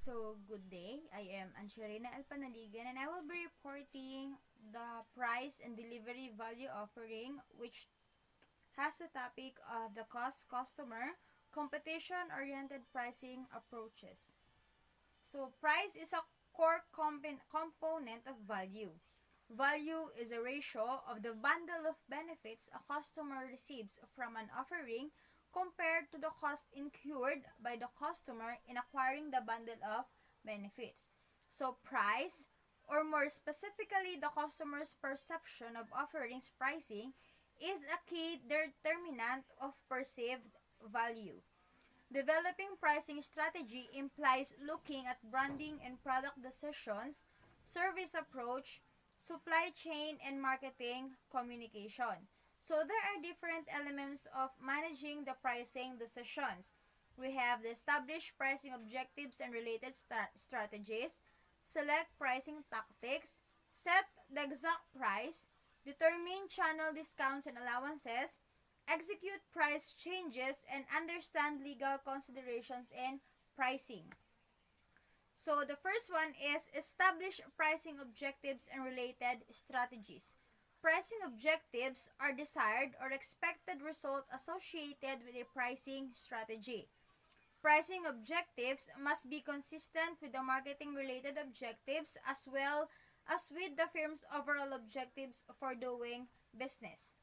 So, good day. I am Ancherina Alpanaligan and I will be reporting the price and delivery value offering, which has the topic of the cost customer competition-oriented pricing approaches. So, price is a core component of value. Value is a ratio of the bundle of benefits a customer receives from an offering compared to the cost incurred by the customer in acquiring the bundle of benefits. So, price, or more specifically, the customer's perception of offerings pricing, is a key determinant of perceived value. Developing pricing strategy implies looking at branding and product decisions, service approach, supply chain, and marketing communication. So there are different elements of managing the pricing decisions. We have the established pricing objectives and related strategies, select pricing tactics, set the exact price, determine channel discounts and allowances, execute price changes, and understand legal considerations in pricing. So the first one is establish pricing objectives and related strategies. Pricing objectives are desired or expected result associated with a pricing strategy. Pricing objectives must be consistent with the marketing related objectives as well as with the firm's overall objectives for doing business.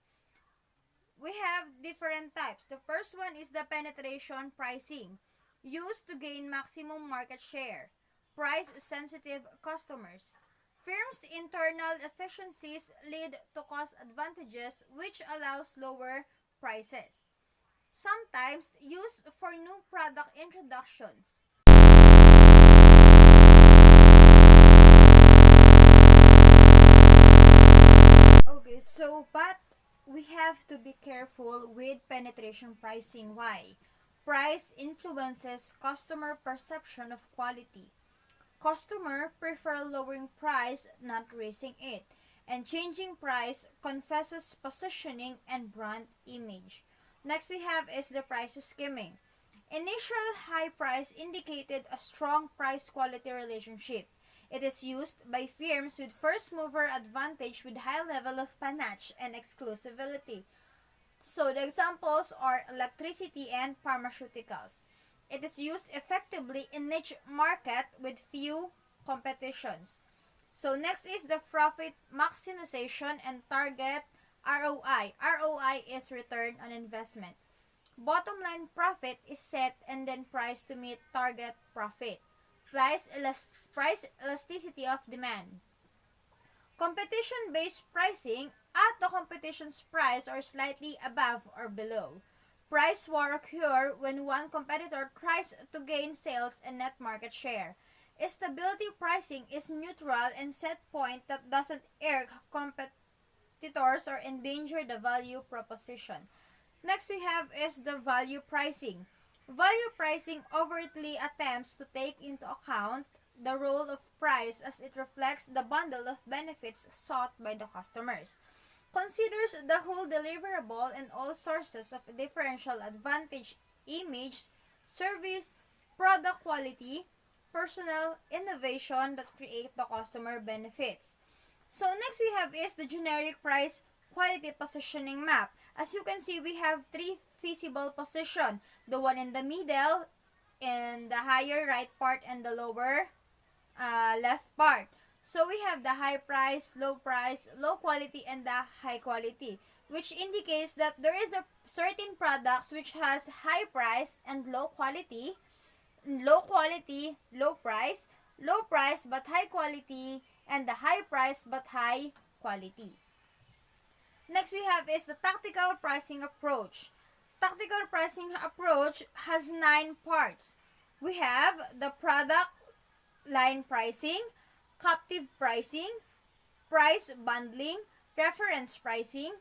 We have different types. The first one is the penetration pricing, used to gain maximum market share. Price-sensitive customers. Firms' internal efficiencies lead to cost advantages which allows lower prices. Sometimes used for new product introductions. Okay, but we have to be careful with penetration pricing. Why? Price influences customer perception of quality. Customer prefer lowering price, not raising it. And changing price confesses positioning and brand image. Next we have is the price skimming. Initial high price indicated a strong price-quality relationship. It is used by firms with first mover advantage with high level of panache and exclusivity. So the examples are electricity and pharmaceuticals. It is used effectively in niche market with few competitions. So next is the profit maximization and target ROI. ROI is return on investment. Bottom line profit is set and then priced to meet target profit. Price elasticity of demand. Competition-based pricing at the competition's price or slightly above or below. Price war occur when one competitor tries to gain sales and net market share. Stability pricing is neutral and set point that doesn't irk competitors or endanger the value proposition. Next we have is the value pricing. Value pricing overtly attempts to take into account the role of price as it reflects the bundle of benefits sought by the customers. Considers the whole deliverable and all sources of differential advantage, image, service, product quality, personal innovation that create the customer benefits. So next we have is the generic price quality positioning map. As you can see, we have three feasible position. The one in the middle, in the higher right part, and the lower left part. So we have the high price, low quality, and the high quality, which indicates that there is a certain products which has high price and low quality, low price but high quality, and the high price but high quality. Next we have is the tactical pricing approach. Tactical pricing approach has 9 parts. We have the product line pricing, captive pricing, price bundling, reference pricing,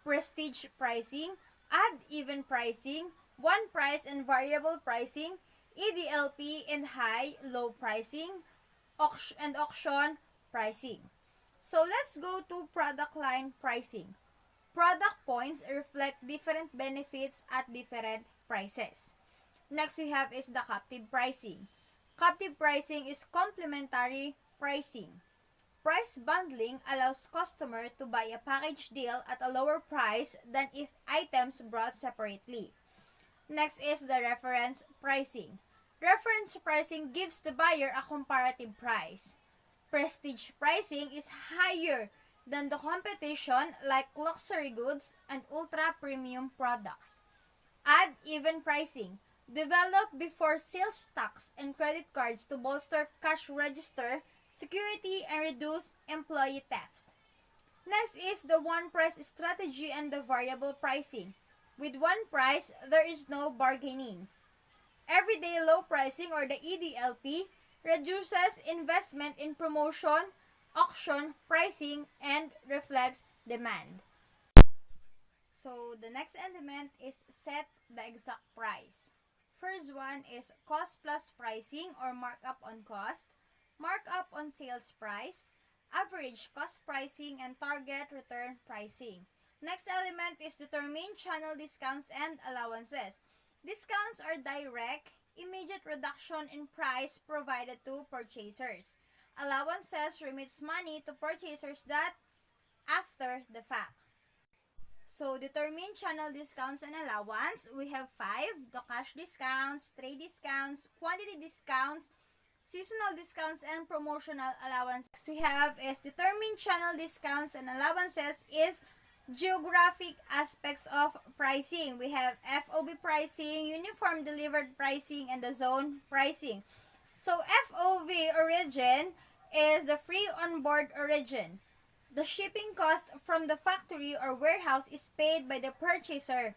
prestige pricing, odd-even pricing, one price and variable pricing, EDLP and high-low pricing, auction pricing. So let's go to product line pricing. Product points reflect different benefits at different prices. Next we have is the captive pricing. Captive pricing is complementary pricing. Price bundling allows customer to buy a package deal at a lower price than if items brought separately. Next is the reference pricing. Reference pricing gives the buyer a comparative price. Prestige pricing is higher than the competition like luxury goods and ultra-premium products. Add even pricing. Develop before sales tax and credit cards to bolster cash register security and reduce employee theft. Next is the one price strategy and the variable pricing. With one price, there is no bargaining. Everyday low pricing or the EDLP reduces investment in promotion, auction, pricing, and reflects demand. So the next element is set the exact price. First one is cost plus pricing or markup on cost, markup on sales price, average cost pricing, and target return pricing. Next element is determine channel discounts and allowances. Discounts are direct, immediate reduction in price provided to purchasers. Allowances remits money to purchasers that after the fact. So, determine channel discounts and allowance. We have 5, the cash discounts, trade discounts, quantity discounts, seasonal discounts, and promotional allowances. Next we have is determine channel discounts and allowances is geographic aspects of pricing. We have FOB pricing, uniform delivered pricing, and the zone pricing. So, FOB origin is the free on-board origin. The shipping cost from the factory or warehouse is paid by the purchaser.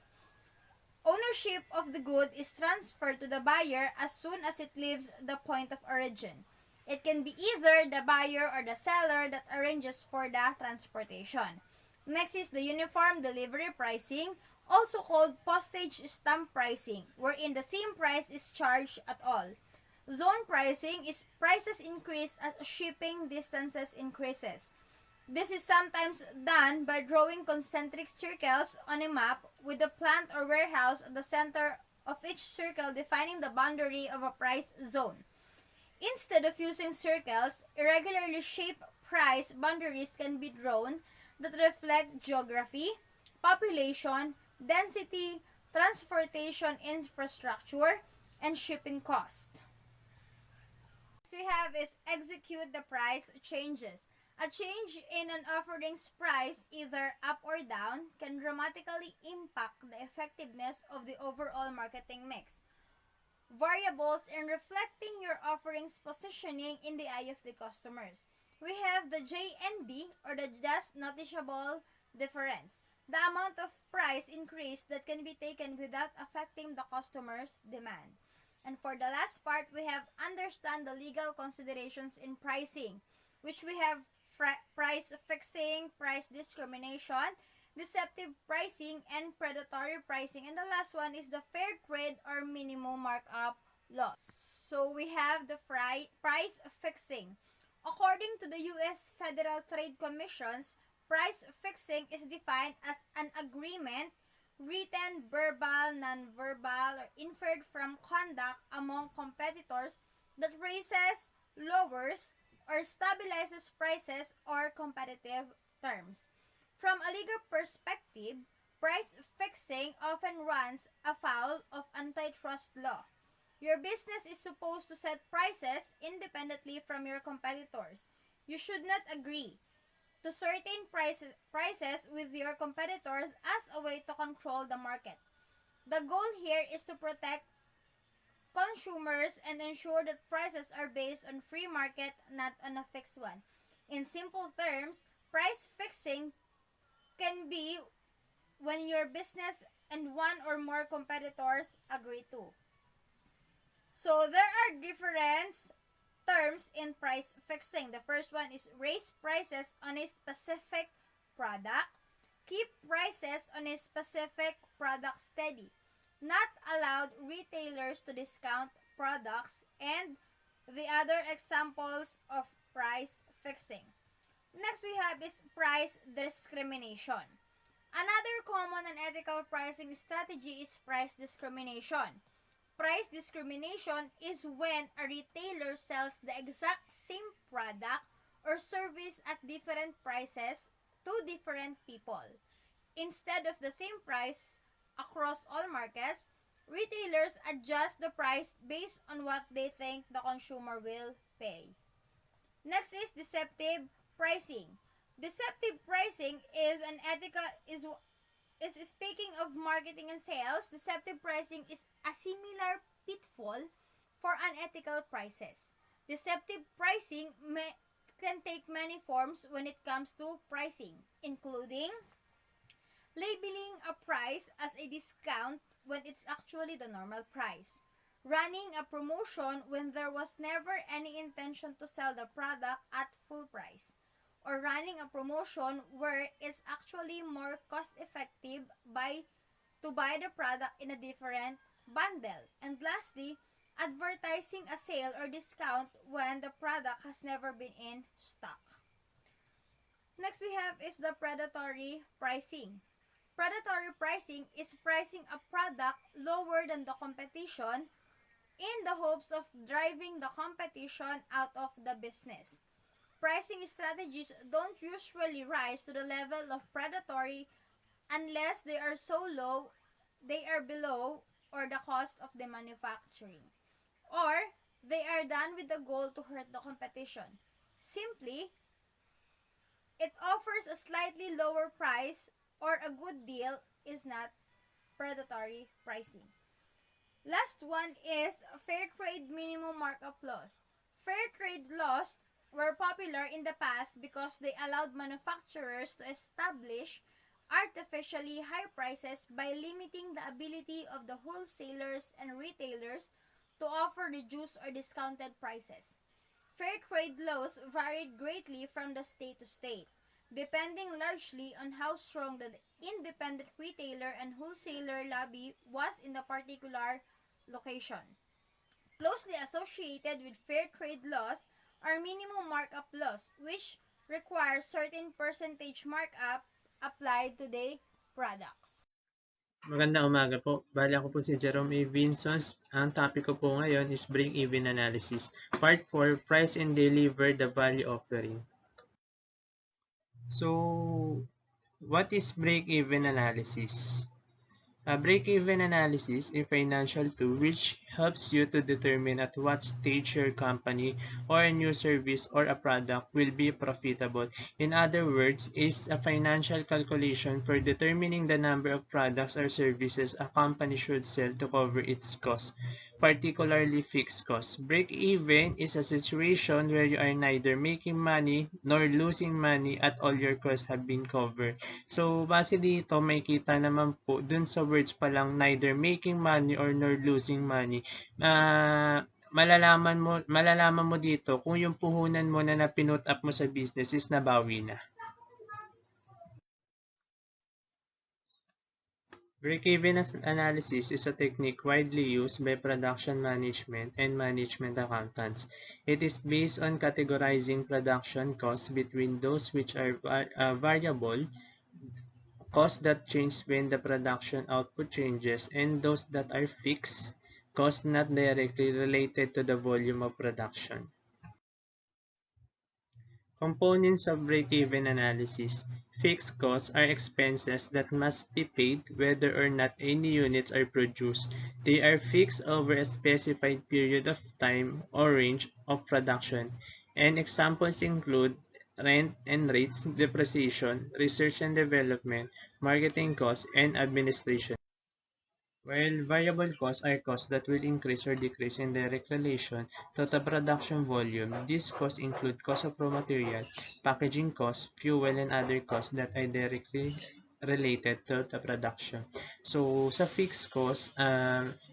Ownership of the good is transferred to the buyer as soon as it leaves the point of origin. It can be either the buyer or the seller that arranges for the transportation. Next is the uniform delivery pricing, also called postage stamp pricing, wherein the same price is charged at all. Zone pricing is prices increase as shipping distances increases. This is sometimes done by drawing concentric circles on a map with the plant or warehouse at the center of each circle defining the boundary of a price zone. Instead of using circles, irregularly shaped price boundaries can be drawn that reflect geography, population, density, transportation infrastructure, and shipping cost. Next we have is execute the price changes. A change in an offering's price, either up or down, can dramatically impact the effectiveness of the overall marketing mix. Variables in reflecting your offering's positioning in the eye of the customers. We have the JND or the just noticeable difference, the amount of price increase that can be taken without affecting the customer's demand. And for the last part, we have understand the legal considerations in pricing, which we have price fixing, price discrimination, deceptive pricing, and predatory pricing. And the last one is the fair trade or minimum markup law. So we have the price fixing. According to the U.S. Federal Trade Commission's, price fixing is defined as an agreement, written, verbal, non-verbal, or inferred from conduct among competitors that raises, lowers, or stabilizes prices or competitive terms. From a legal perspective, price fixing often runs afoul of antitrust law. Your business is supposed to set prices independently from your competitors. You should not agree to certain prices with your competitors as a way to control the market. The goal here is to protect consumers and ensure that prices are based on free market, not on a fixed one. In simple terms, price fixing can be when your business and one or more competitors agree to. So there are different terms in price fixing. The first one is raise prices on a specific product, keep prices on a specific product steady, not allowed retailers to discount products, and the other examples of price fixing. Next we have is price discrimination. Another common and ethical pricing strategy is price discrimination. price discrimination is when a retailer sells the exact same product or service at different prices to different people. Instead of the same price across all markets, retailers adjust the price based on what they think the consumer will pay. Next is deceptive pricing. Deceptive pricing is an ethical is speaking of marketing and sales. Deceptive pricing is a similar pitfall for unethical prices. Deceptive pricing can take many forms when it comes to pricing, including labeling a price as a discount when it's actually the normal price, running a promotion when there was never any intention to sell the product at full price, or running a promotion where it's actually more cost effective to buy the product in a different bundle. And lastly, advertising a sale or discount when the product has never been in stock. Next we have is the predatory pricing. Predatory pricing is pricing a product lower than the competition in the hopes of driving the competition out of the business. Pricing strategies don't usually rise to the level of predatory unless they are so low they are below or the cost of the manufacturing, or they are done with the goal to hurt the competition. Simply, it offers a slightly lower price or a good deal is not predatory pricing. Last one is fair trade minimum markup laws. Fair trade laws were popular in the past because they allowed manufacturers to establish artificially high prices by limiting the ability of the wholesalers and retailers to offer reduced or discounted prices. Fair trade laws varied greatly from the state to state, depending largely on how strong the independent retailer and wholesaler lobby was in the particular location. Closely associated with fair trade laws are minimum markup laws, which require certain percentage markup applied to the products. Magandang umaga po. Bali ako po si Jerome A. Vinsons. Ang topic ko po ngayon is break-even analysis. Part 4, price and deliver the value offering. So, what is break-even analysis? A break-even analysis is a financial tool which helps you to determine at what stage your company or a new service or a product will be profitable. In other words, is a financial calculation for determining the number of products or services a company should sell to cover its costs, particularly fixed costs. Break-even is a situation where you are neither making money nor losing money at all your costs have been covered. So, base dito, may kita naman po, dun sa words pa lang, neither making money or nor losing money, malalaman mo dito kung yung puhunan mo na napinut up mo sa business is nabawi na. Break-even analysis is a technique widely used by production management and management accountants. It is based on categorizing production costs between those which are variable, costs that change when the production output changes, and those that are fixed, costs not directly related to the volume of production. Components of break-even analysis. Fixed costs are expenses that must be paid whether or not any units are produced. They are fixed over a specified period of time or range of production, and examples include rent and rates, depreciation, research and development, marketing costs, and administration. While variable costs are costs that will increase or decrease in direct relation to the production volume, these costs include cost of raw material, packaging costs, fuel, and other costs that are directly related to the production. So, sa fixed cost,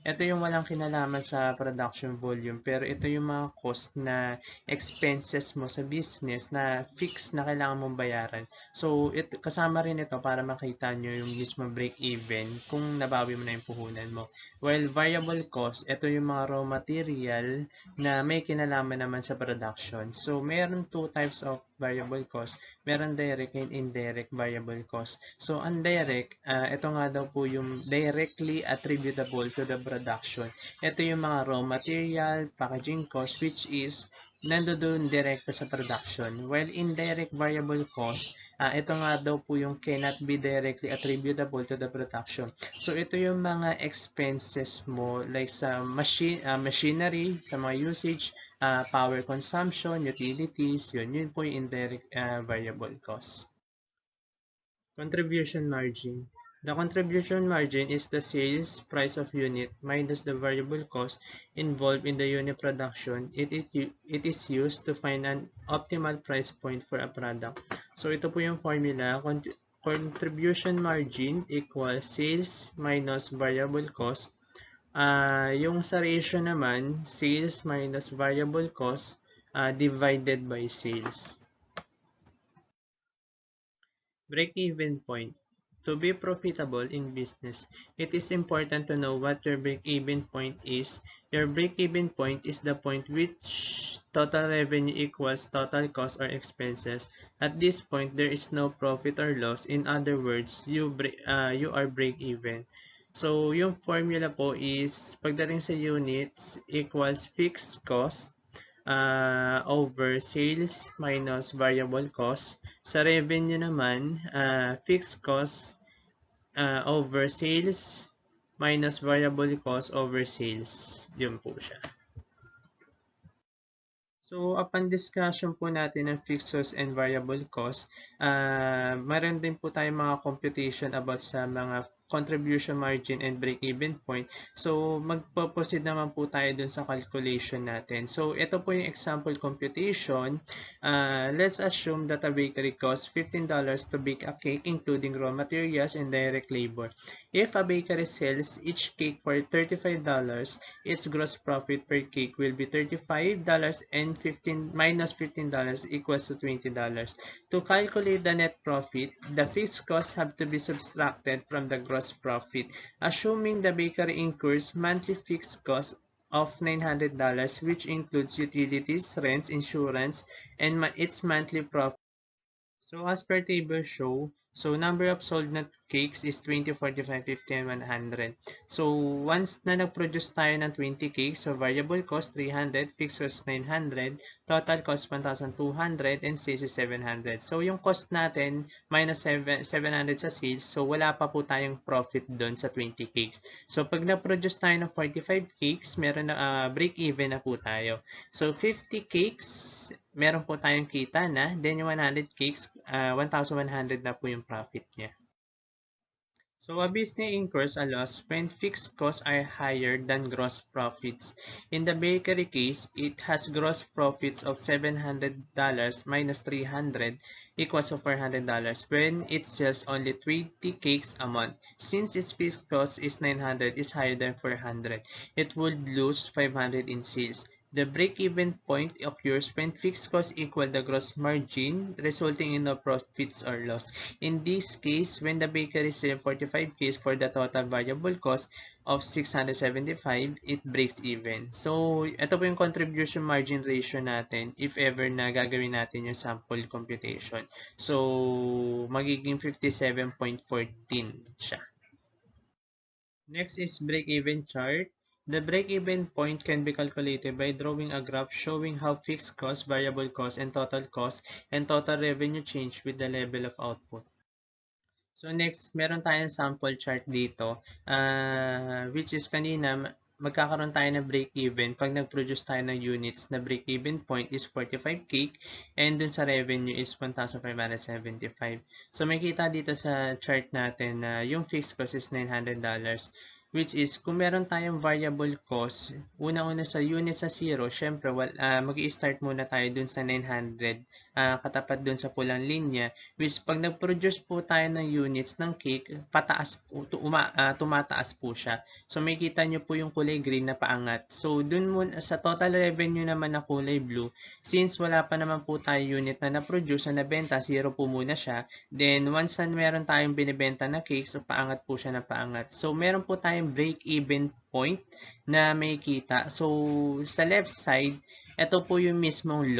ito yung walang kinalaman sa production volume, pero ito yung mga cost na expenses mo sa business na fixed na kailangan mong bayaran. So, kasama rin ito para makita nyo yung mismo break-even kung nabawi mo na yung puhunan mo. While variable cost, ito yung mga raw material na may kinalaman naman sa production. So, meron two types of variable cost. Meron direct and indirect variable cost. So, indirect, ito nga daw po yung directly attributable to the production. Ito yung mga raw material, packaging cost, which is nandoon direkta sa production. While indirect variable cost, ito nga daw po yung cannot be directly attributable to the production. So, ito yung mga expenses mo like sa machinery, sa mga usage, power consumption, utilities, yun po yung indirect variable cost. Contribution margin. The contribution margin is the sales price of unit minus the variable cost involved in the unit production. It is used to find an optimal price point for a product. So ito po yung formula. Contribution margin equals sales minus variable cost. Yung sa ratio naman, sales minus variable cost divided by sales. Break-even point. To be profitable in business, it is important to know what your break-even point is. Your break-even point is the point which total revenue equals total cost or expenses. At this point, there is no profit or loss. In other words, you are break-even. So, yung formula po is pagdating sa units equals fixed cost over sales minus variable cost. Sa revenue naman, fixed cost over sales minus variable cost over sales. Yun po siya. So, upon discussion po natin ng fixed cost and variable cost, meron din po tayong mga computation about sa mga contribution margin and break-even point. So, magpo-proceed naman po tayo dun sa calculation natin. So, ito po yung example computation. Let's assume that a bakery costs $15 to bake a cake including raw materials and direct labor. If a bakery sells each cake for $35, its gross profit per cake will be $35 and minus $15 equals to $20. To calculate the net profit, the fixed costs have to be subtracted from the gross profit. Assuming the bakery incurs monthly fixed costs of $900, which includes utilities, rents, insurance, and its monthly profit. So as per table show, so number of sold na cakes is 20, 45, 50, and 100. So once na nag-produce tayo ng 20 cakes, so variable cost 300, fixed cost 900, total cost 1,200, and sales is 700. So yung cost natin minus 700 sa sales, so wala pa po tayong profit doon sa 20 cakes. So pag na-produce tayo ng 45 cakes, meron na break-even na po tayo. So 50 cakes, meron po tayong kita na, then yung 100 cakes, 1,100 na po yung profit niya. So a business incurs a loss when fixed costs are higher than gross profits. In the bakery case, it has gross profits of $700 minus $300 equals to $400 when it sells only 20 cakes a month. Since its fixed cost is $900 is higher than $400, it would lose $500 in sales. The break-even point occurs when fixed costs equal the gross margin, resulting in no profits or loss. In this case, when the bakery sells 45 cakes for the total variable cost of 675, it breaks even. So, ito po yung contribution margin ratio natin if ever na gagawin natin yung sample computation. So, magiging 57.14 siya. Next is break-even chart. The break-even point can be calculated by drawing a graph showing how fixed cost, variable cost, and total revenue change with the level of output. So next, meron tayong sample chart dito, which is kanina, magkakaroon tayo ng break-even pag nag-produce tayo ng units na break-even point is 45 cake and dun sa revenue is 1,575. So makita dito sa chart natin na yung fixed cost is $900. Which is, kung meron tayong variable cost, una-una sa unit sa 0, syempre, mag-i-start muna tayo dun sa 900, katapat dun sa pulang linya, which pag nag-produce po tayo ng units ng cake, tumataas po siya. So, makikita nyo po yung kulay green na paangat. So, dun muna, sa total revenue naman na kulay blue, since wala pa naman po tayo unit na na-produce na nabenta, 0 po muna siya. Then, once na meron tayong binibenta na cake, so paangat po siya na paangat. So, meron po tayong tayong break-even point na makikita. So, sa left side, ito po yung mismong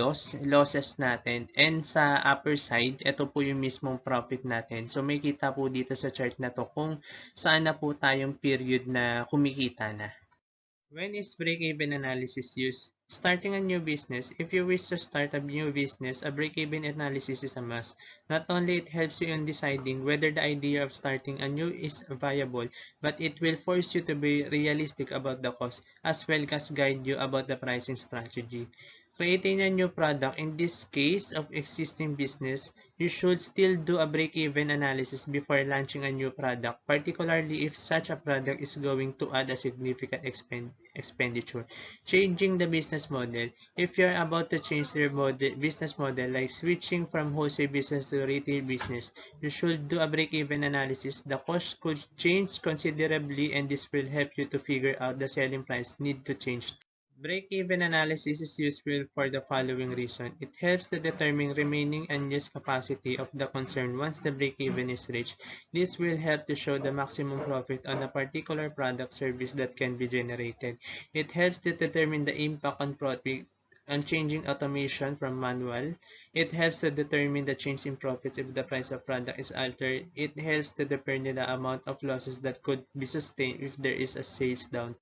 losses natin. And sa upper side, ito po yung mismong profit natin. So, makikita po dito sa chart na to kung saan na po tayong period na kumikita na. When is break-even analysis used? Starting a new business. If you wish to start a new business, a break-even analysis is a must. Not only it helps you in deciding whether the idea of starting a new is viable, but it will force you to be realistic about the cost, as well as guide you about the pricing strategy. Creating a new product, in this case of existing business, you should still do a break-even analysis before launching a new product, particularly if such a product is going to add a significant expenditure. Changing the business model. If you're about to change your business model, like switching from wholesale business to retail business, you should do a break-even analysis. The cost could change considerably, and this will help you to figure out the selling price need to change. Break-even analysis is useful for the following reason. It helps to determine remaining unused capacity of the concern once the break-even is reached. This will help to show the maximum profit on a particular product service that can be generated. It helps to determine the impact on profit on changing automation from manual. It helps to determine the change in profits if the price of product is altered. It helps to determine the amount of losses that could be sustained if there is a sales down.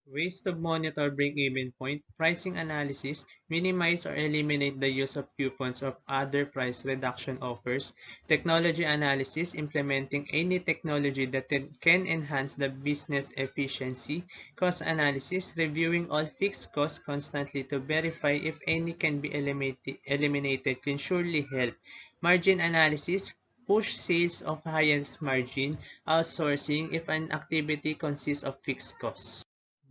Ways to monitor break-even point, pricing analysis, minimize or eliminate the use of coupons of other price reduction offers, technology analysis, implementing any technology that can enhance the business efficiency, cost analysis, reviewing all fixed costs constantly to verify if any can be eliminated can surely help, margin analysis, push sales of highest margin, outsourcing if an activity consists of fixed costs.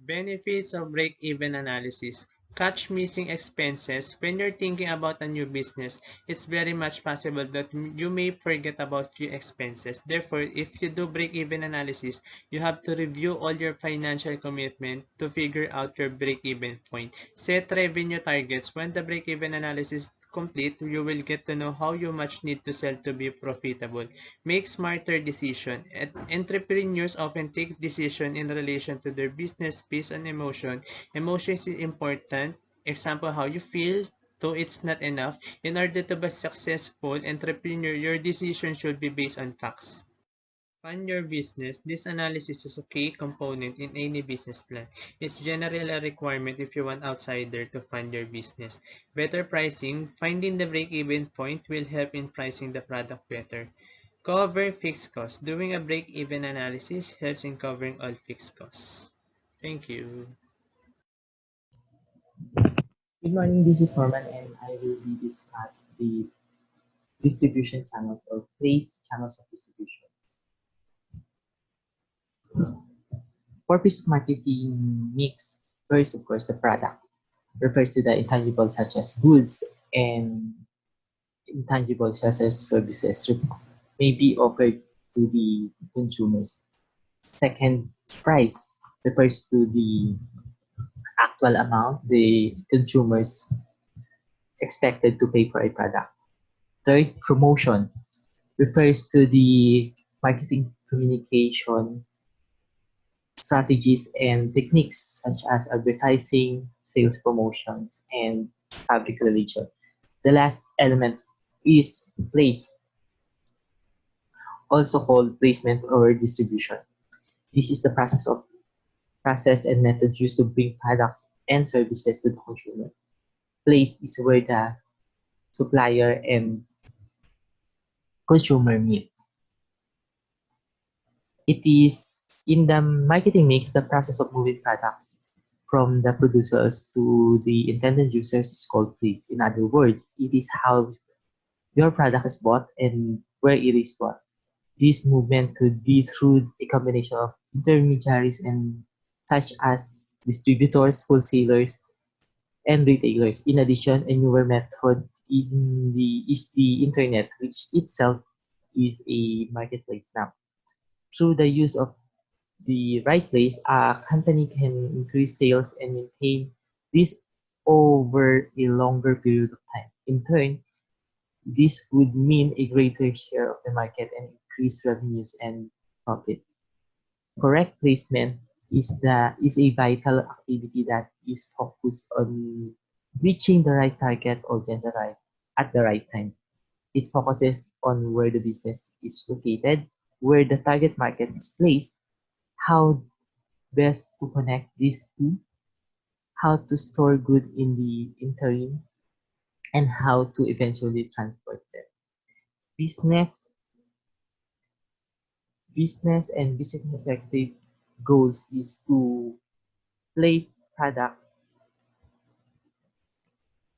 Benefits of break-even analysis. Catch missing expenses. When you're thinking about a new business, it's very much possible that you may forget about few expenses. Therefore, if you do break-even analysis, you have to review all your financial commitment to figure out your break-even point. Set revenue targets. When the break-even analysis complete, you will get to know how you much need to sell to be profitable. Make smarter decisions. Entrepreneurs often take decisions in relation to their business based on emotion. Emotions is important. Example, how you feel, though it's not enough. In order to be successful entrepreneur, your decision should be based on facts. Fund your business. This analysis is a key component in any business plan. It's generally a requirement if you want outsider to fund your business. Better pricing. Finding the break-even point will help in pricing the product better. Cover fixed costs. Doing a break-even analysis helps in covering all fixed costs. Thank you. Good morning, this is Norman and I will be discuss the distribution channels or place channels of distribution. Purpose of marketing mix first, of course, the product refers to the intangibles such as goods and intangibles such as services may be offered to the consumers. Second, price refers to the actual amount the consumers expected to pay for a product. Third, promotion refers to the marketing communication strategies and techniques such as advertising, sales promotions, and public relations. The last element is place, also called placement or distribution. This is the process and methods used to bring products and services to the consumer. Place is where the supplier and consumer meet. It is in the marketing mix, the process of moving products from the producers to the intended users is called place. In other words, it is how your product is bought and where it is bought. This movement could be through a combination of intermediaries and such as distributors, wholesalers, and retailers. In addition, a newer method is the internet, which itself is a marketplace now. Through the use of the right place, a company can increase sales and maintain this over a longer period of time. In turn, this would mean a greater share of the market and increased revenues and profit. Correct placement is a vital activity that is focused on reaching the right target audience at the right time. It focuses on where the business is located, where the target market is placed, how best to connect these two, how to store goods in the interim, and how to eventually transport them. Business, business and business objective goals is to place product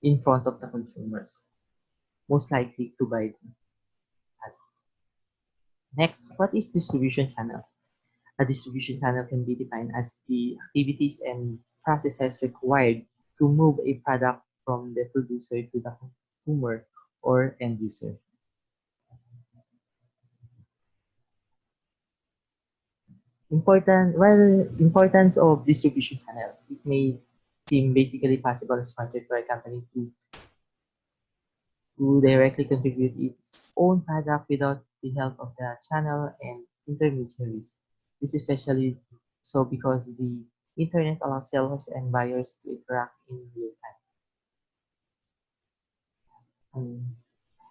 in front of the consumers, most likely to buy them. Next, what is distribution channel? A distribution channel can be defined as the activities and processes required to move a product from the producer to the consumer or end user. Importance of distribution channel. It may seem basically possible and smarter for a company to directly contribute its own product without the help of the channel and intermediaries. This is especially so because the internet allows sellers and buyers to interact in real time.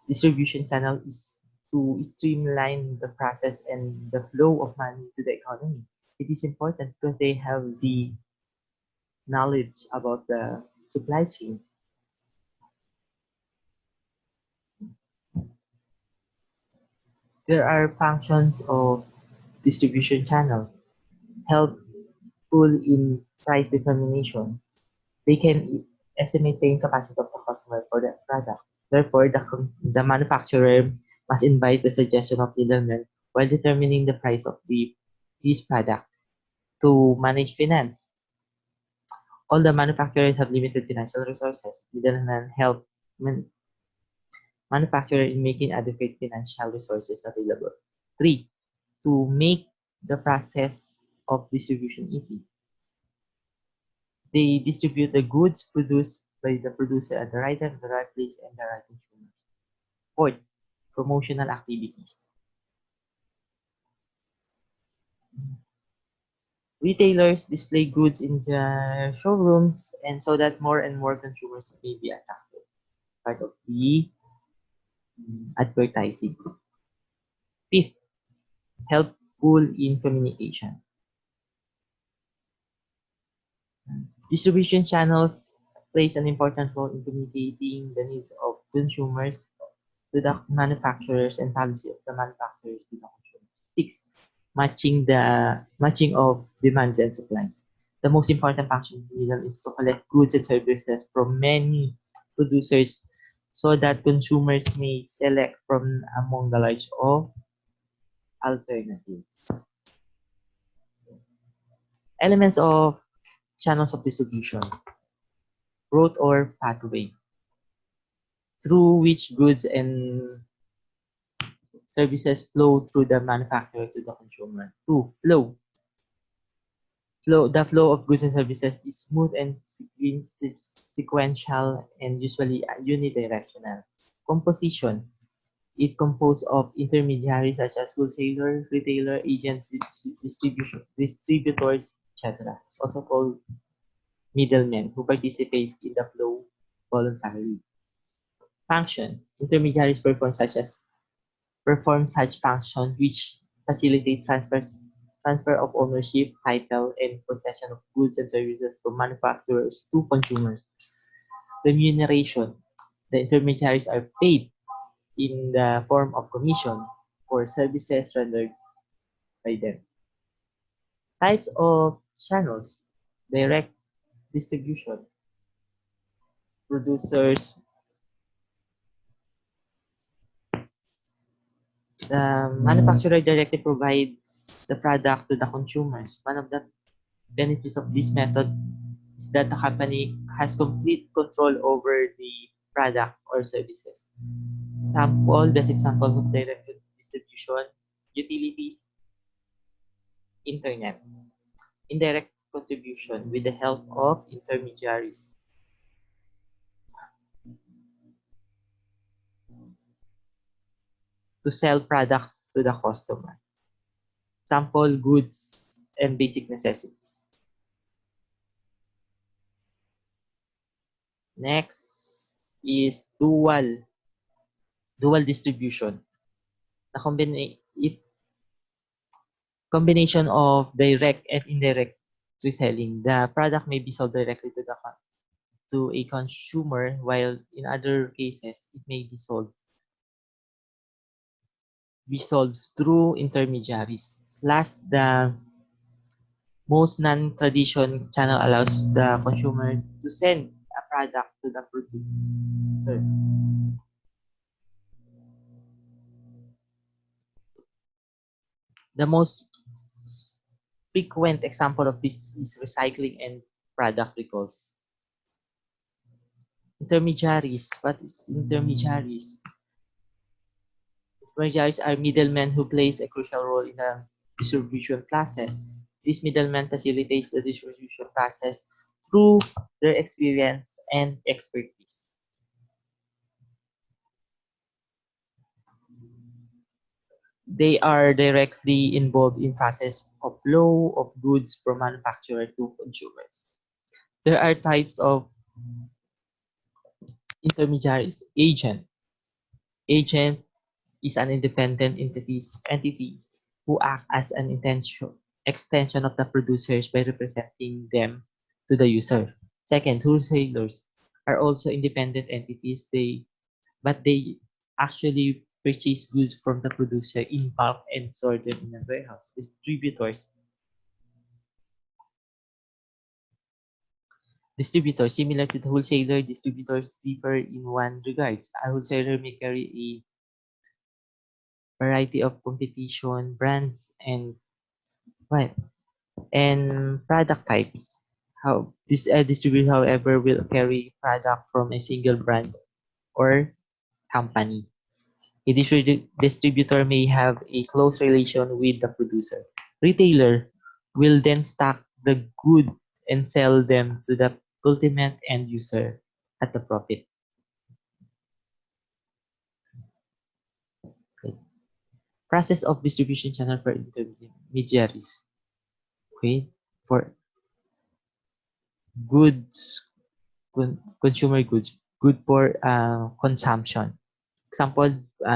Distribution channel is to streamline the process and the flow of money to the economy. It is important because they have the knowledge about the supply chain. There are functions of distribution channel helpful in price determination. They can estimate the capacity of the customer for the product. Therefore, the manufacturer must invite the suggestion of middlemen while determining the price of his product. To manage finance, all the manufacturers have limited financial resources. Middlemen help manufacturer in making adequate financial resources available. 3. To make the process of distribution easy. They distribute the goods produced by the producer at the right time, the right place, and the right consumer. 4. Promotional activities. Retailers display goods in the showrooms and so that more and more consumers may be attracted. Part of the advertising. 5th, helpful in communication. Distribution channels plays an important role in communicating the needs of consumers to the manufacturers and policy of the manufacturers to the consumers. 6. Matching of demands and supplies. The most important function of the middle is to collect goods and services from many producers so that consumers may select from among the large of alternatives. Elements of channels of distribution. Route or pathway through which goods and services flow through the manufacturer to the consumer. 2. The flow of goods and services is smooth and sequential and usually unidirectional. Composition. It composed of intermediaries such as wholesaler, retailer, agents, distributors, etc. Also called middlemen who participate in the flow voluntarily. Function. Intermediaries perform such function which facilitate transfer of ownership, title, and possession of goods and services from manufacturers to consumers. Remuneration. The intermediaries are paid in the form of commission for services rendered by them. Types of channels. Direct distribution. Producers. The manufacturer directly provides the product to the consumers. One of the benefits of this method is that the company has complete control over the product or services. Best examples of direct distribution, utilities, internet. Indirect contribution with the help of intermediaries. To sell products to the customer. Sample goods and basic necessities. Next is dual distribution. The combination of direct and indirect reselling. The product may be sold directly to a consumer, while in other cases it may be sold through intermediaries. Last, the most non-tradition channel allows the consumer to send a product to the producer. The most frequent example of this is recycling and product recalls. Intermediaries. What is intermediaries? Intermediaries are middlemen who plays a crucial role in the distribution process. This middleman facilitates the distribution process through their experience and expertise. They are directly involved in process of flow of goods from manufacturer to consumers. There are types of intermediaries. Agent is an independent entity who act as an extension of the producers by representing them to the user. Second, wholesalers are also independent entities. But they actually purchase goods from the producer in bulk and store them in a warehouse. Distributors, similar to the wholesaler, distributors differ in one regards. A wholesaler may carry a variety of competition, brands, and what and product types. How this distributor, however, will carry product from a single brand or company. A distributor may have a close relation with the producer. Retailer will then stock the good and sell them to the ultimate end user at the profit. Okay. Process of distribution channel for intermediaries. Okay. For goods, consumer goods, good for consumption. Example,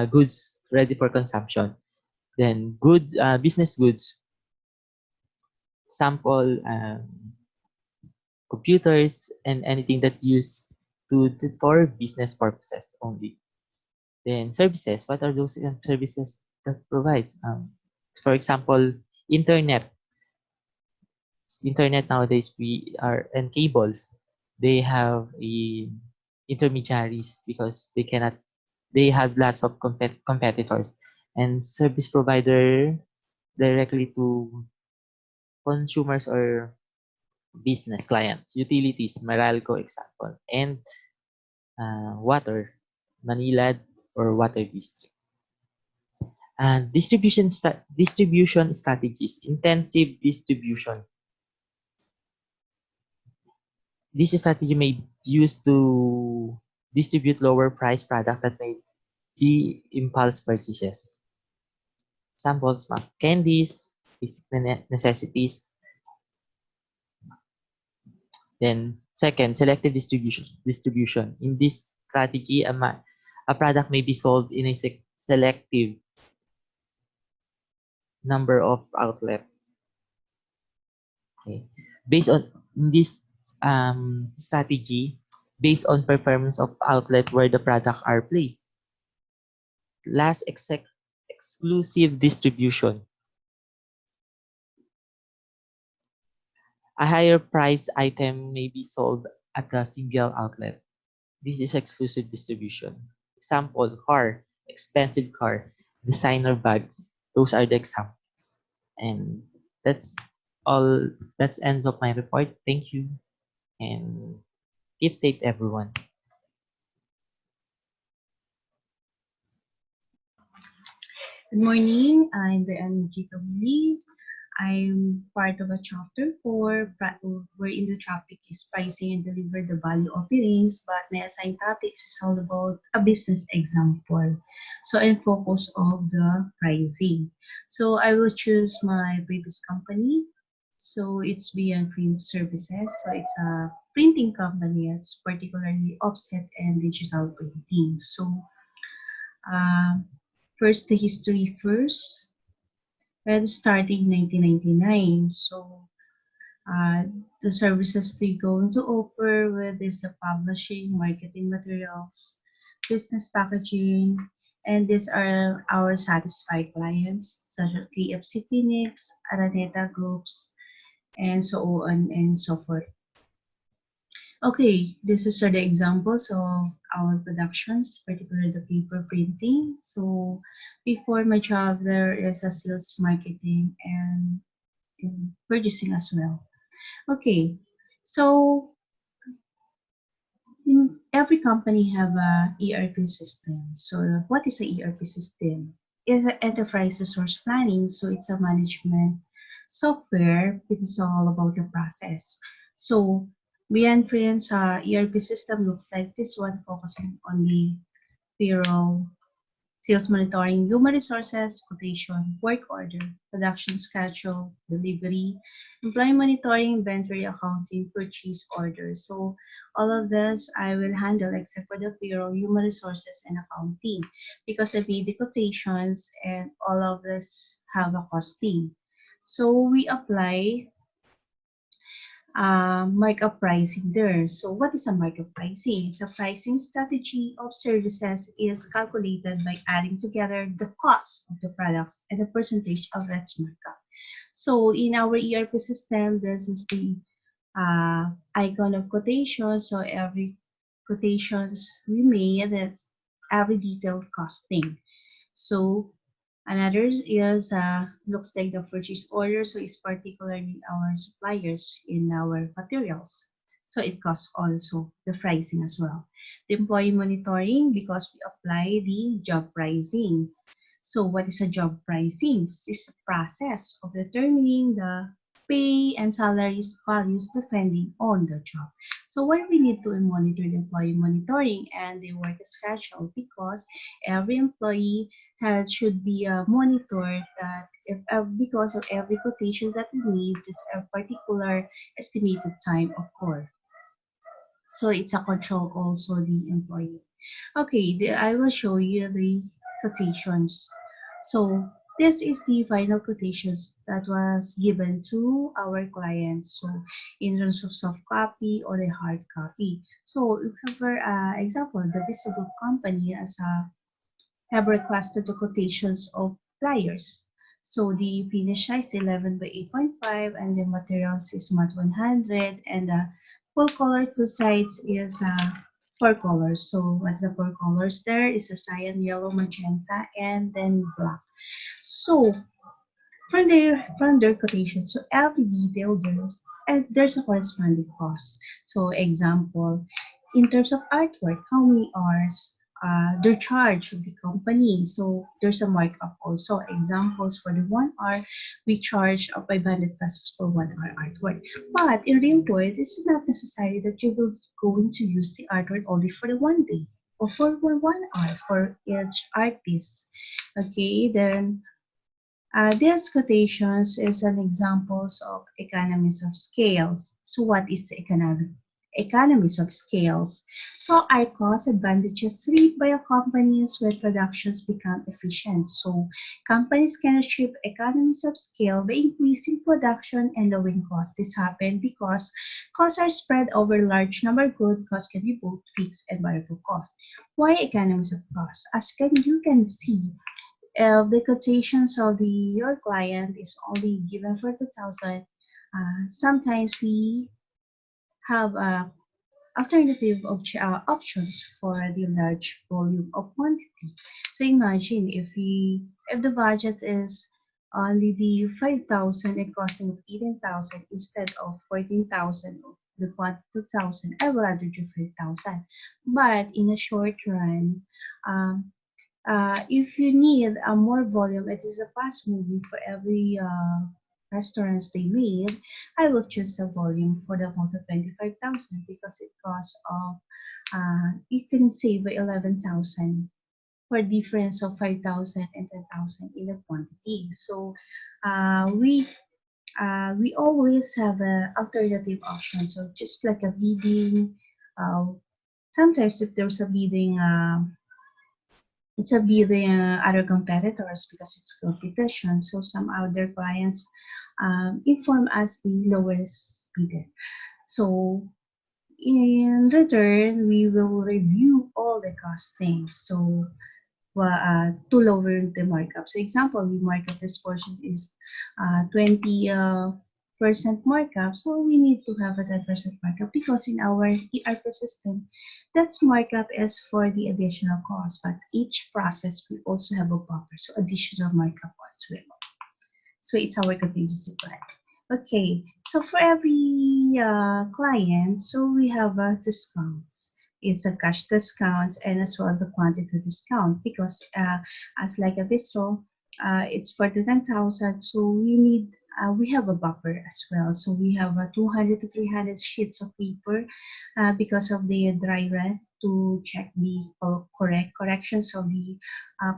goods ready for consumption. Then goods, business goods. Sample, computers, and anything that used for business purposes only. Then services. What are those services that provides? For example, internet. Internet nowadays we are and cables. They have intermediaries because they have lots of competitors, and service provider directly to consumers or business clients. Utilities, Meralco example, and water, Manila or water district. And distribution strategies, intensive distribution. This strategy may be used to distribute lower price product that may be impulse purchases. Samples, candies, basic necessities. Then second, selective distribution. In this strategy, a product may be sold in a selective number of outlets. Okay. Based on this strategy, based on performance of outlet where the product are placed. Last, exclusive distribution. A higher price item may be sold at a single outlet. This is exclusive distribution. Example, car, expensive car, designer bags. Those are the examples. And that's all. That's ends of my report. Thank you. And keep safe, everyone. Good morning. I'm Brianna Gita Willie. I'm part of a chapter 4, wherein the topic is pricing and deliver the value offerings, but my assigned topics is all about a business example. So I'm focused on the pricing. So I will choose my previous company. So it's Beyond Print Services. So it's a printing company. It's particularly offset and digital printing. So uh, first, the history first. Well, starting 1999. So uh, the services they going to offer with is the publishing, marketing materials, business packaging, and these are our satisfied clients such as KFC Phoenix, Araneta Groups, and so on and so forth. Okay, this is the examples of our productions, particularly the paper printing. So before my job, there is a sales, marketing, and purchasing as well. Okay, so every company have a ERP system. So what is a ERP system? It's an enterprise resource planning. So it's a management software. It is all about the process. So beyond friends, ERP system looks like this one, focusing on the payroll, sales monitoring, human resources, quotation, work order, production schedule, delivery, employee monitoring, inventory accounting, purchase order. So all of this I will handle except for the payroll, human resources, and accounting because I made the quotations and all of this have a costing. So we apply markup pricing there. So what is a markup pricing? It's a pricing strategy of services is calculated by adding together the cost of the products and the percentage of its markup. So in our ERP system, this is the icon of quotation. So every quotations we made, that's every detailed costing. So another is looks like the purchase order, so it's particularly our suppliers in our materials. So it costs also the pricing as well. The employee monitoring because we apply the job pricing. So what is a job pricing? This is the process of determining the pay and salaries values depending on the job. So why we need to monitor the employee monitoring and the work schedule? Because every employee should be monitored that if because of every quotation that we need is a particular estimated time of course. So it's a control also the employee. Okay, I will show you the quotations. So this is the final quotations that was given to our clients. So in terms of soft copy or a hard copy. So if for example, the visible company as a have requested the quotations of pliers. So the finish size 11 by 8.5 and the materials is mat 100 and the full color two sides is four colors. So what's the four colors there is a cyan, yellow, magenta, and then black. So from their quotation, so every detail there's a corresponding cost. So example, in terms of artwork, how many hours they're charged of the company. So there's a markup also. Examples for the 1 hour, we charge 500 pesos for 1 hour artwork. But in real world, it's not necessary that you will going to use the artwork only for the 1 day or for 1 hour for each artist. Okay, then these quotations is an examples of economies of scales. So what is the economies of scales? So are cost advantages reaped by companies where productions become efficient. So companies can achieve economies of scale by increasing production and lowering costs. This happens because costs are spread over large number of goods. Costs can be both fixed and variable costs. Why economies of cost? You can see, the quotations of your client is only given for 2,000. Sometimes we have alternative options for the large volume of quantity. So imagine if the budget is only the 5,000 and costing of 18,000 instead of 14,000 of the quantity 2,000, I would rather do 5,000. But in a short run, um, if you need a more volume, it is a fast moving for every restaurants they made, I will choose the volume for the amount of 25,000 because it can save by 11,000 for difference of 5,000 and 10,000 in the quantity. So we we always have an alternative option. So just like a bidding, uh, sometimes if there's a bidding, it's a bidding other competitors because it's competition. So some other clients inform us the lowest bidder. So in return, we will review all the costings. So to lower the markup. So example, we markup this portion is 20 percent markup. So we need to have a 10% markup because in our ERP system, that's markup is for the additional cost. But each process, we also have a buffer. So additional markup as well. So it's our contingency plan. Okay, so for every client, so we have discounts. It's a cash discounts and as well as a quantity discount because as like a bistro, it's for the 10,000. So we have a buffer as well. So we have 200 to 300 sheets of paper because of the dry run to check the corrections of the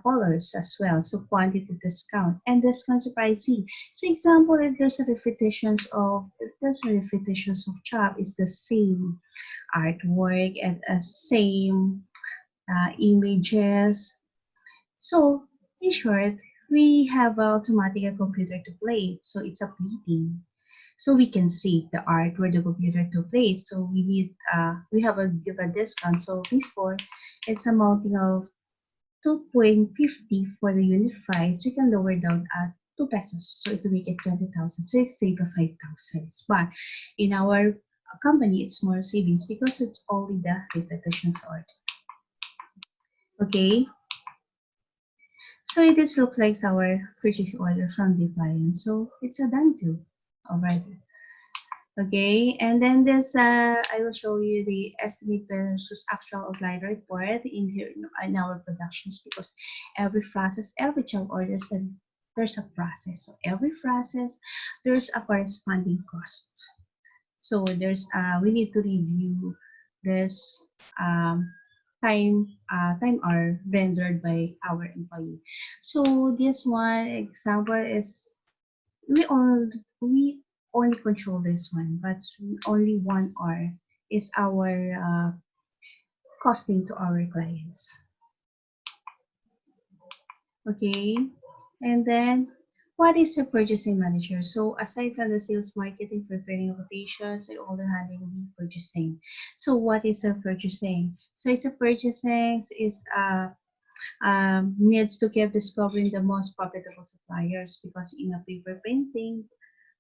colors as well. So quantity discount and discounts pricing. So example, if there's a repetitions of job, it's the same artwork and same images. So in short, we have automatic computer to play. So it's a plating. So we can save the art where the computer to play. So we have a give a discount. So before it's amounting of 2.50 for the unit price, we can lower down at 2 pesos. So it will make it 20,000. So it's save 5,000. But in our company, it's more savings because it's only the repetitions order. Okay. So it is looks like our purchase order from the client. So it's a done deal already. Okay, and then this I will show you the estimate versus actual outline report in here in our productions because every process, every job order there's a process. So every process there's a corresponding cost. So we need to review this um, time are rendered by our employee. So this one example is we all we only control this one, but only 1 hour is our costing to our clients. Okay, and then what is a purchasing manager? So aside from the sales, marketing, preparing quotations, and all the handling the purchasing. So what is a purchasing? So it's a purchasing is needs to keep discovering the most profitable suppliers because in a paper printing,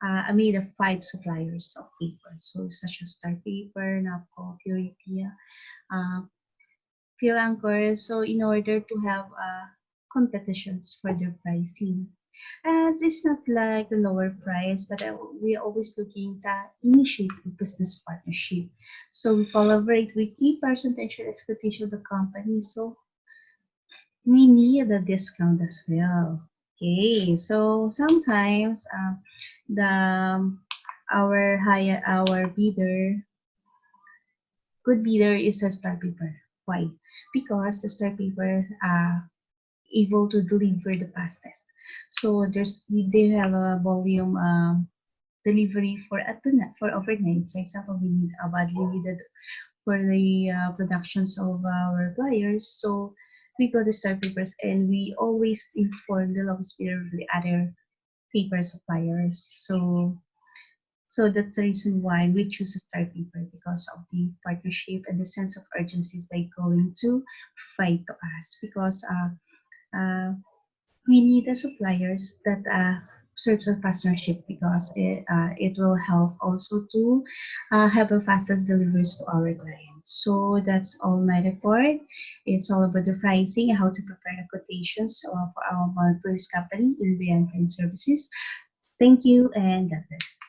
I made of 5 suppliers of paper, so such as Star Paper, Napco, Puripia, uh, Phil Anchor. So in order to have competitions for their pricing. And it's not like a lower price, but we're always looking to initiate a business partnership. So we collaborate with key percentage and expectation of the company. So we need a discount as well. Okay, so sometimes the our good bidder is a Star Paper. Why? Because the Star Paper able to deliver the fastest. So they have a volume delivery for for overnight. For example, we need a badly needed for the productions of our flyers. So we go to Star Papers and we always inform the longest period of the other paper suppliers. So that's the reason why we choose a Star Paper because of the partnership and the sense of urgency they're going to provide to us because uh, we need the suppliers that serves a partnership because it will help also to have a fastest deliveries to our clients. So that's all my report. It's all about the pricing and how to prepare the quotations for our police company in Brian Print Services. Thank you and God bless.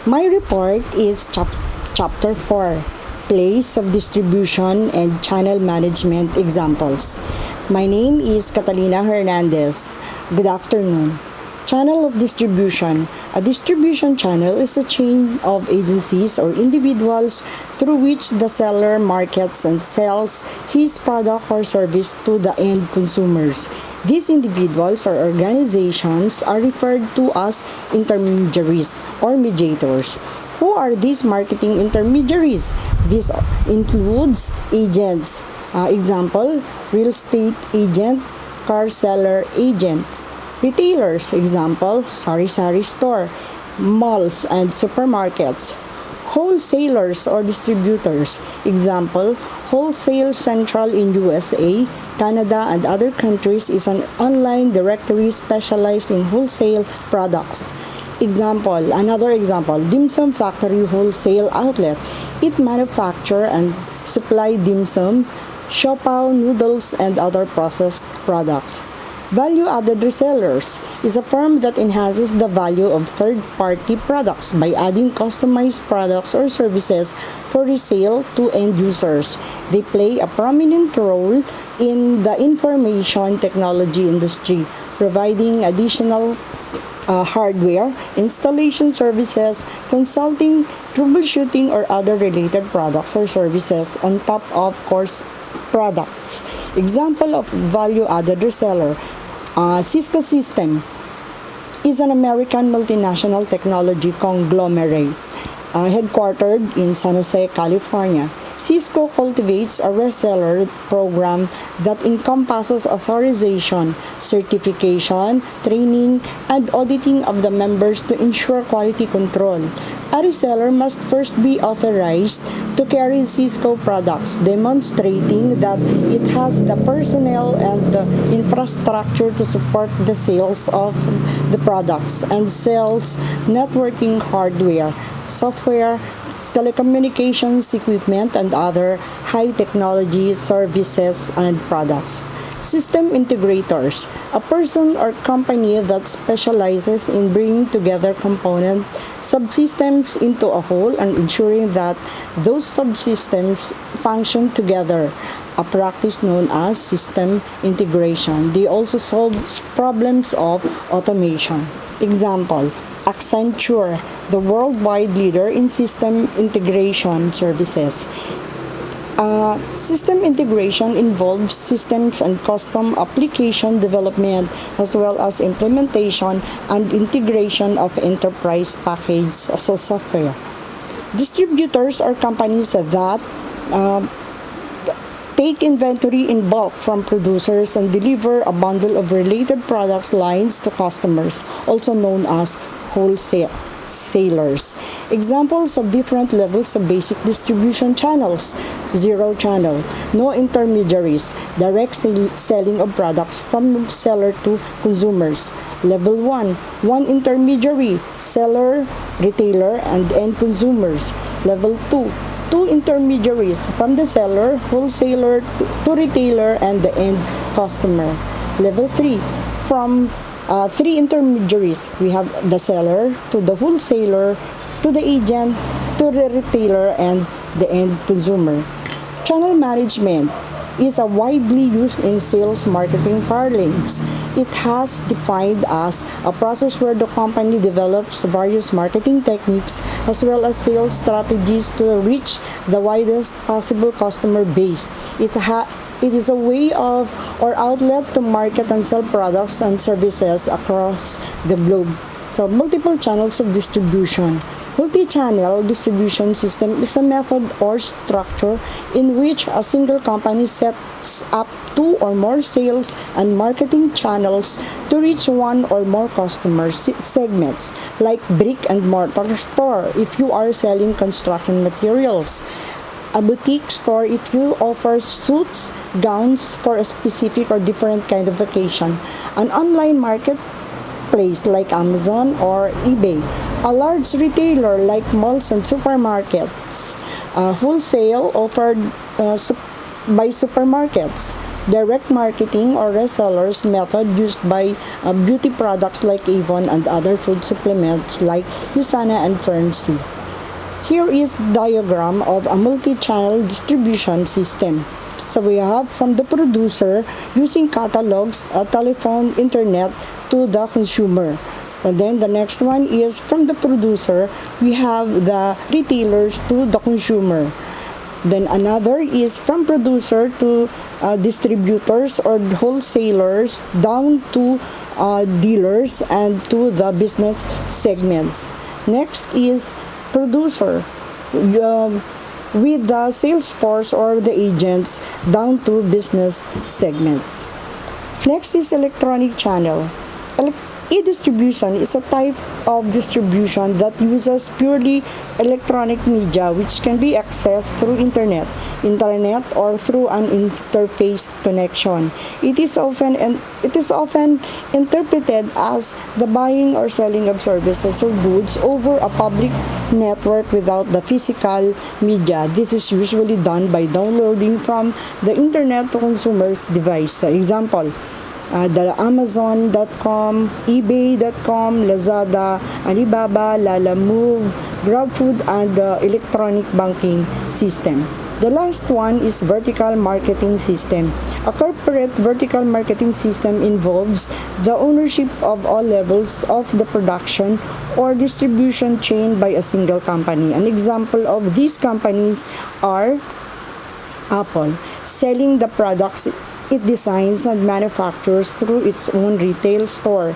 My report is chapter 4, place of distribution and channel management examples. My name is Catalina Hernandez. Good afternoon. Channel of distribution. A distribution channel is a chain of agencies or individuals through which the seller markets and sells his product or service to the end consumers. These individuals or organizations are referred to as intermediaries or mediators. Who are these marketing intermediaries? This includes agents. Example, real estate agent, car seller agent. Retailers, example, sari-sari store, malls and supermarkets. Wholesalers or distributors, example, Wholesale Central in USA, Canada and other countries is an online directory specialized in wholesale products. Another example, Dim Sum Factory Wholesale Outlet. It manufacture and supply dim sum, siopaw, noodles and other processed products. Value-added resellers is a firm that enhances the value of third-party products by adding customized products or services for resale to end users. They play a prominent role in the information technology industry, providing additional hardware, installation services, consulting, troubleshooting, or other related products or services on top of course products. Example of value-added reseller. Cisco System is an American multinational technology conglomerate headquartered in San Jose, California. Cisco cultivates a reseller program that encompasses authorization, certification, training, and auditing of the members to ensure quality control. A reseller must first be authorized to carry Cisco products, demonstrating that it has the personnel and the infrastructure to support the sales of the products and sells networking hardware, software, telecommunications equipment, and other high-technology services and products. System integrators, a person or company that specializes in bringing together component subsystems into a whole and ensuring that those subsystems function together, a practice known as system integration. They also solve problems of automation. Example, Accenture, the worldwide leader in system integration services. System integration involves systems and custom application development as well as implementation and integration of enterprise package as a software. Distributors are companies that take inventory in bulk from producers and deliver a bundle of related products lines to customers, also known as wholesalers. Examples of different levels of basic distribution channels: zero channel, no intermediaries, direct selling of products from seller to consumers. Level 1, one intermediary, seller, retailer, and end consumers. Level 2, two intermediaries from the seller, wholesaler to retailer, and the end customer. Level 3, from three intermediaries. We have the seller to the wholesaler to the agent to the retailer and the end consumer. Channel management is a widely used in sales marketing parlance. It has defined as a process where the company develops various marketing techniques as well as sales strategies to reach the widest possible customer base. It is a way of or outlet to market and sell products and services across the globe. So, multiple channels of distribution. Multi-channel distribution system is a method or structure in which a single company sets up two or more sales and marketing channels to reach one or more customer segments, like brick and mortar store if you are selling construction materials, a boutique store if you offer suits, gowns for a specific or different kind of occasion, an online marketplace like Amazon or eBay, a large retailer like malls and supermarkets, wholesale offered by supermarkets, direct marketing or resellers method used by beauty products like Avon and other food supplements like USANA and Fernseed. Here is diagram of a multi-channel distribution system. So we have from the producer using catalogs, telephone, internet to the consumer. And then the next one is from the producer, we have the retailers to the consumer. Then another is from producer to distributors or wholesalers down to dealers and to the business segments. Next is producer with the sales force or the agents down to business segments. Next is electronic channel. E-distribution is a type of distribution that uses purely electronic media which can be accessed through internet or through an interface connection. It is often interpreted as the buying or selling of services or goods over a public network without the physical media. This is usually done by downloading from the internet to consumer device. Example, the Amazon.com, eBay.com, Lazada, Alibaba, Lalamove, GrabFood, and the electronic banking system. The last one is vertical marketing system. A corporate vertical marketing system involves the ownership of all levels of the production or distribution chain by a single company. An example of these companies are Apple, selling the products it designs and manufactures through its own retail store.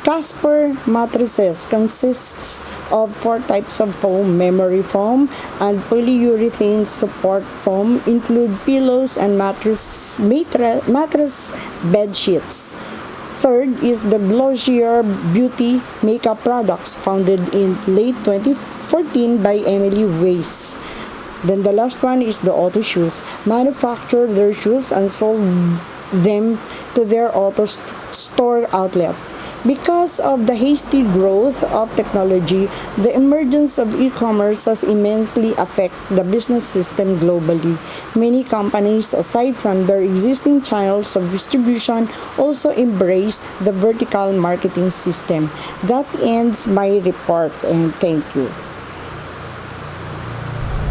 Casper Mattresses consists of 4 types of foam: memory foam and polyurethane support foam, include pillows and mattress bed sheets. Third is the Glossier Beauty makeup products, founded in late 2014 by Emily Weiss. Then the last one is the Auto Shoes, manufacture their shoes and sold them to their auto store outlet. Because of the hasty growth of technology, the emergence of e-commerce has immensely affected the business system globally. Many companies, aside from their existing channels of distribution, also embrace the vertical marketing system. That ends my report, and thank you.